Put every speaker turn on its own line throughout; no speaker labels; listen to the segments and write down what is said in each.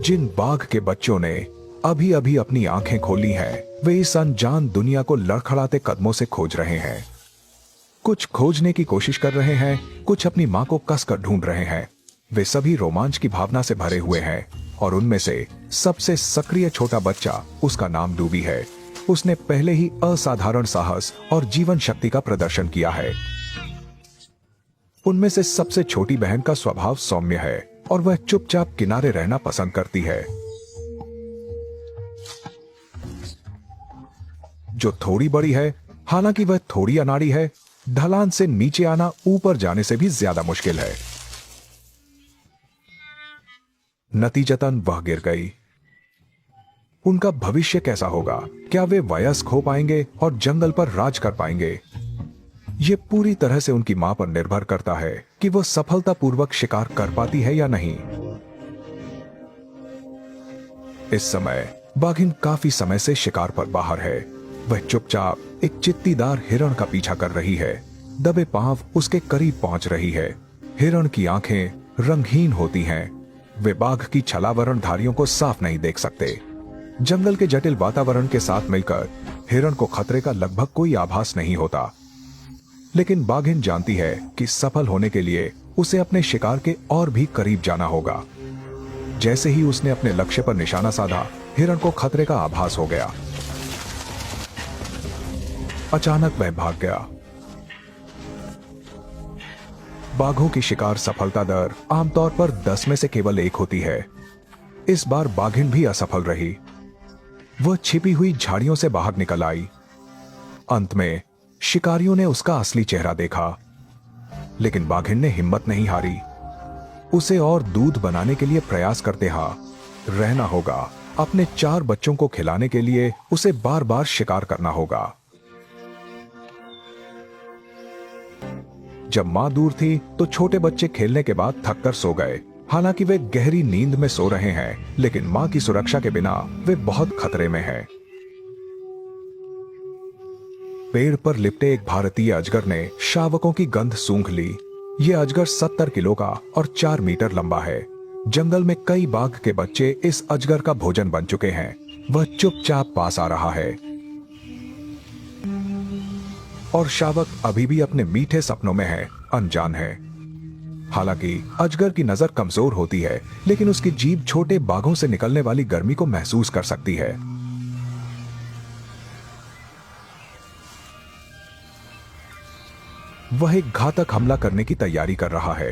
जिन बाघ के बच्चों ने अभी अभी अपनी आंखें खोली हैं, वे इस अनजान दुनिया को लड़खड़ाते कदमों से खोज रहे हैं। कुछ खोजने की कोशिश कर रहे हैं, कुछ अपनी मां को कसकर ढूंढ रहे हैं। वे सभी रोमांच की भावना से भरे हुए हैं और उनमें से सबसे सक्रिय छोटा बच्चा, उसका नाम डूबी है। उसने पहले ही असाधारण साहस और जीवन शक्ति का प्रदर्शन किया है। उनमें से सबसे छोटी बहन का स्वभाव सौम्य है और वह चुपचाप किनारे रहना पसंद करती है। जो थोड़ी बड़ी है, हालांकि वह थोड़ी अनाड़ी है, ढलान से नीचे आना ऊपर जाने से भी ज्यादा मुश्किल है। नतीजतन वह गिर गई। उनका भविष्य कैसा होगा? क्या वे वयस्क हो पाएंगे और जंगल पर राज कर पाएंगे? यह पूरी तरह से उनकी मां पर निर्भर करता है कि वह सफलतापूर्वक शिकार कर पाती है या नहीं। इस समय बाघिन काफी समय से शिकार पर बाहर है। वह चुपचाप एक चित्तीदार हिरण का पीछा कर रही है। दबे पांव उसके करीब पहुंच रही है। हिरण की आंखें रंगहीन होती हैं। वे बाघ की छलावरणधारियों को साफ नहीं देख सकते। जंगल के जटिल वातावरण के साथ मिलकर हिरण को खतरे का लगभग कोई आभास नहीं होता। लेकिन बाघिन जानती है कि सफल होने के लिए उसे अपने शिकार के और भी करीब जाना होगा। जैसे ही उसने अपने लक्ष्य पर निशाना साधा, हिरण को खतरे का आभास हो गया। अचानक वह भाग गया। बाघों की शिकार सफलता दर आमतौर पर 10 में से केवल 1 होती है। इस बार बाघिन भी असफल रही। वह छिपी हुई झाड़ियों से बाहर निकल आई। अंत में शिकारियों ने उसका असली चेहरा देखा, लेकिन बाघिन ने हिम्मत नहीं हारी। उसे और दूध बनाने के लिए प्रयास करते रहना होगा। अपने 4 बच्चों को खिलाने के लिए उसे बार बार शिकार करना होगा। जब मां दूर थी तो छोटे बच्चे खेलने के बाद थककर सो गए। हालांकि वे गहरी नींद में सो रहे हैं, लेकिन मां की सुरक्षा के बिना वे बहुत खतरे में हैं। पेड़ पर लिपटे एक भारतीय अजगर ने शावकों की गंध सूंघ ली। यह अजगर 70 किलो का और 4 मीटर लंबा है। जंगल में कई बाघ के बच्चे इस अजगर का भोजन बन चुके हैं। वह चुपचाप पास आ रहा है और शावक अभी भी अपने मीठे सपनों में है, अनजान है। हालांकि अजगर की नजर कमजोर होती है, लेकिन उसकी जीभ छोटे बाघों से निकलने वाली गर्मी को महसूस कर सकती है। वह एक घातक हमला करने की तैयारी कर रहा है।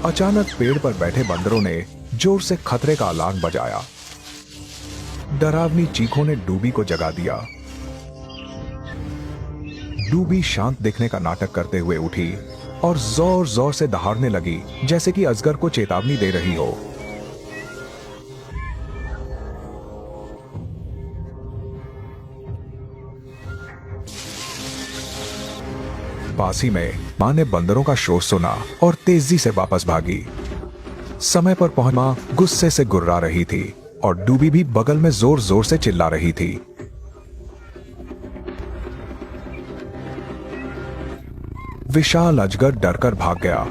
अचानक पेड़ पर बैठे बंदरों ने जोर से खतरे का अलार्म बजाया। डरावनी चीखों ने डूबी को जगा दिया। डूबी शांत दिखने का नाटक करते हुए उठी और जोर जोर से दहाड़ने लगी, जैसे कि अजगर को चेतावनी दे रही हो। पास ही में मां ने बंदरों का शोर सुना और तेजी से वापस भागी। समय पर पहुंच मां गुस्से से गुर्रा रही थी और डूबी भी बगल में जोर जोर से चिल्ला रही थी। विशाल अजगर डरकर भाग गया।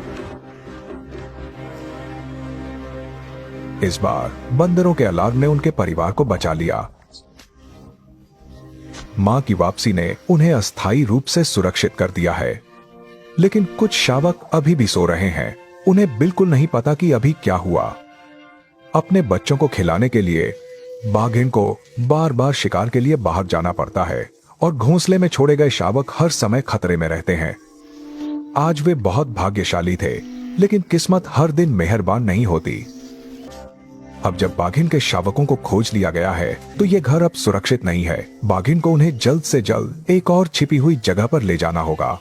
इस बार बंदरों के अलार्म ने उनके परिवार को बचा लिया। मां की वापसी ने उन्हें अस्थायी रूप से सुरक्षित कर दिया है। लेकिन कुछ शावक अभी भी सो रहे हैं। उन्हें बिल्कुल नहीं पता कि अभी क्या हुआ। अपने बच्चों को खिलाने के लिए बाघिन को बार बार शिकार के लिए बाहर जाना पड़ता है और घोंसले में छोड़े गए शावक हर समय खतरे में रहते हैं। आज वे बहुत भाग्यशाली थे, लेकिन किस्मत हर दिन मेहरबान नहीं होती। अब जब बाघिन के शावकों को खोज लिया गया है, तो यह घर अब सुरक्षित नहीं है। बाघिन को उन्हें जल्द से जल्द एक और छिपी हुई जगह पर ले जाना होगा।